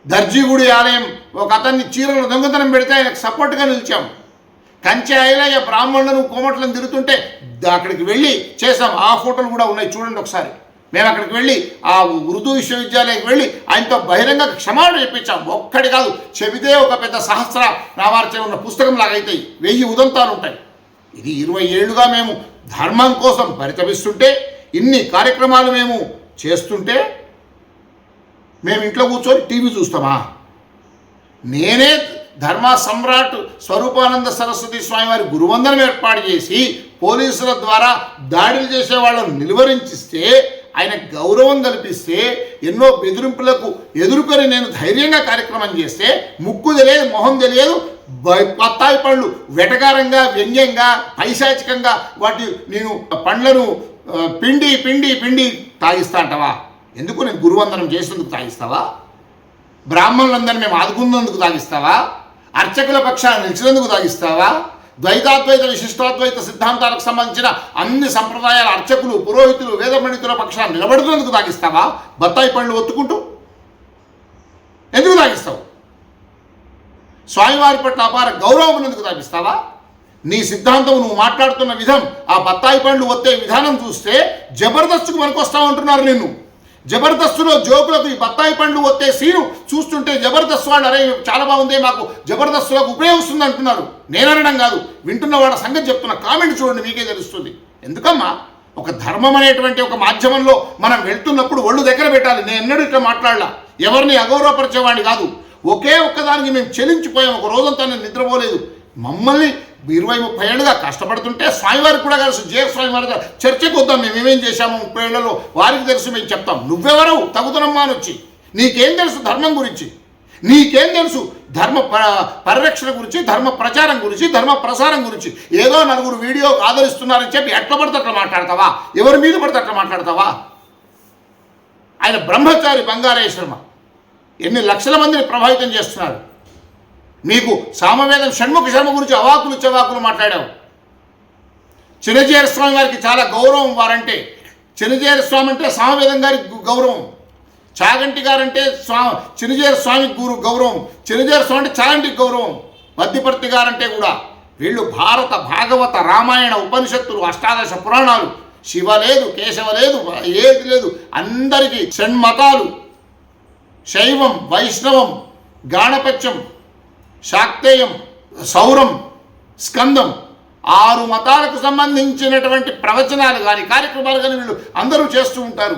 దర్జీగుడి ఆలయం ఒక అతన్ని చీరలు దొంగతనం పెడితే ఆయనకు సపోర్ట్గా నిలిచాం. కంచె ఐలయ్య బ్రాహ్మణులను కోమట్లను తిరుగుతుంటే అక్కడికి వెళ్ళి చేసాం. ఆ ఫోటోలు కూడా ఉన్నాయి, చూడండి ఒకసారి. మేము అక్కడికి వెళ్ళి ఆ ఉర్దూ విశ్వవిద్యాలయానికి వెళ్ళి ఆయనతో బహిరంగ క్షమాపణ చెప్పించాం. ఒక్కటి కాదు, చెబితే ఒక పెద్ద సహస్ర నామార్చన ఉన్న పుస్తకం లాగైతాయి, 1000 ఉదంతాలు ఉంటాయి. ఇది 20 ఏళ్ళుగా మేము ధర్మం కోసం పరితపిస్తుంటే, ఇన్ని కార్యక్రమాలు మేము చేస్తుంటే మేము ఇంట్లో కూర్చొని టీవీ చూస్తామా? నేనే ధర్మ సమ్రాట్ స్వరూపానంద సరస్వతి స్వామివారి గురువందనం ఏర్పాటు చేసి పోలీసుల ద్వారా దాడులు చేసే వాళ్ళను నిలువరించిస్తే, ఆయన గౌరవం కల్పిస్తే, ఎన్నో బెదిరింపులకు ఎదుర్కొని నేను ధైర్యంగా కార్యక్రమం చేస్తే ముక్కు తెలియదు, మొహం తెలియదు, బత్తాయి పళ్ళు వెటకారంగా, వ్యంగ్యంగా, పైశాచికంగా వాటి నేను పండ్లను పిండి పిండి పిండి తాగిస్తా అంటావా? ఎందుకు? నేను గురువందనం చేసేందుకు తాగిస్తావా? బ్రాహ్మణులందరినీ మేము ఆదుకున్నందుకు తాగిస్తావా? అర్చకుల పక్షాన్ని నిలిచినందుకు తాగిస్తావా? ద్వైతాద్వైత విశిష్టాద్వైత సిద్ధాంతాలకు సంబంధించిన అన్ని సంప్రదాయాల అర్చకులు, పురోహితులు, వేద పండితుల పక్షాన్ని నిలబడుతున్నందుకు తాగిస్తావా? బత్తాయి పండ్లు ఒత్తుకుంటూ ఎందుకు తాగిస్తావు? స్వామివారి పట్ల అపార గౌరవం ఉన్నందుకు తాగిస్తావా? నీ సిద్ధాంతం, నువ్వు మాట్లాడుతున్న విధం, ఆ బత్తాయి పండ్లు ఒత్తే విధానం చూస్తే జబర్దస్త్కు మనకొస్తా ఉంటున్నారు నిన్ను. జబర్దస్త్లో జోకులకు ఈ బత్తాయి పండ్లు ఒత్తే సీను చూస్తుంటే జబర్దస్త్ వాళ్ళు అరే చాలా బాగుంది, మాకు జబర్దస్త్లకు ఉపయోగిస్తుంది అంటున్నారు. నేననడం కాదు, వింటున్న వాళ్ళ సంగతి చెప్తున్న. కామెంట్ చూడండి, మీకే తెలుస్తుంది. ఎందుకమ్మా? ఒక ధర్మం అనేటువంటి ఒక మాధ్యమంలో మనం వెళ్తున్నప్పుడు ఒళ్ళు దగ్గర పెట్టాలి. నేను ఎన్నడూ ఇట్లా మాట్లాడలా, ఎవరిని అగౌరవపరిచేవాడిని కాదు. ఒకే ఒక్కదానికి మేము చెలించిపోయాం. ఒక రోజంతా నేను నిద్రపోలేదు. మమ్మల్ని 20-30 ఏళ్ళుగా కష్టపడుతుంటే స్వామివారికి కూడా తెలుసు. స్వామివారి చర్చకు వద్దాం, మేము ఏమేం చేశాము 30 ఏళ్లలో, వారికి తెలుసు, మేము చెప్తాం. నువ్వెవరవు తగుదనమ్మా అని వచ్చి? నీకేం తెలుసు ధర్మం గురించి? నీకేం తెలుసు ధర్మ పరిరక్షణ గురించి, ధర్మ ప్రచారం గురించి, ధర్మ ప్రసారం గురించి? ఏదో నలుగురు వీడియో ఆదరిస్తున్నారని చెప్పి ఎట్లా పడితే అట్లా మాట్లాడతావా? ఎవరి మీద పడితే అట్లా మాట్లాడతావా? ఆయన బ్రహ్మచారి బంగారయ్య శర్మ ఎన్ని లక్షల మందిని ప్రభావితం చేస్తున్నాడు. మీకు సామవేదం షణ్ముఖ శర్మ గురించి అవాకులు చవాకులు మాట్లాడావు. చిన్నజీర స్వామి వారికి చాలా గౌరవం వారంటే. చిన్నజీర స్వామి అంటే సామవేదం గారికి గౌరవం, చాగంటి గారంటే చిన్నజీర స్వామికి గౌరవం, చిన్నజీర స్వామి అంటే చాగంటికి గౌరవం, మధ్యపర్తి గారంటే కూడా. వీళ్ళు భారత, భాగవత, రామాయణ, ఉపనిషత్తులు, అష్టాదశ పురాణాలు, శివ లేదు, కేశవ లేదు, ఏది లేదు, అందరికీ షణ్మతాలు, శైవం, వైష్ణవం, గాణపత్యం, శాక్తేయం, సౌరం, స్కందం, 6 మతాలకు సంబంధించినటువంటి ప్రవచనాలు కానీ, కార్యక్రమాలు కానీ వీళ్ళు అందరూ చేస్తూ ఉంటారు.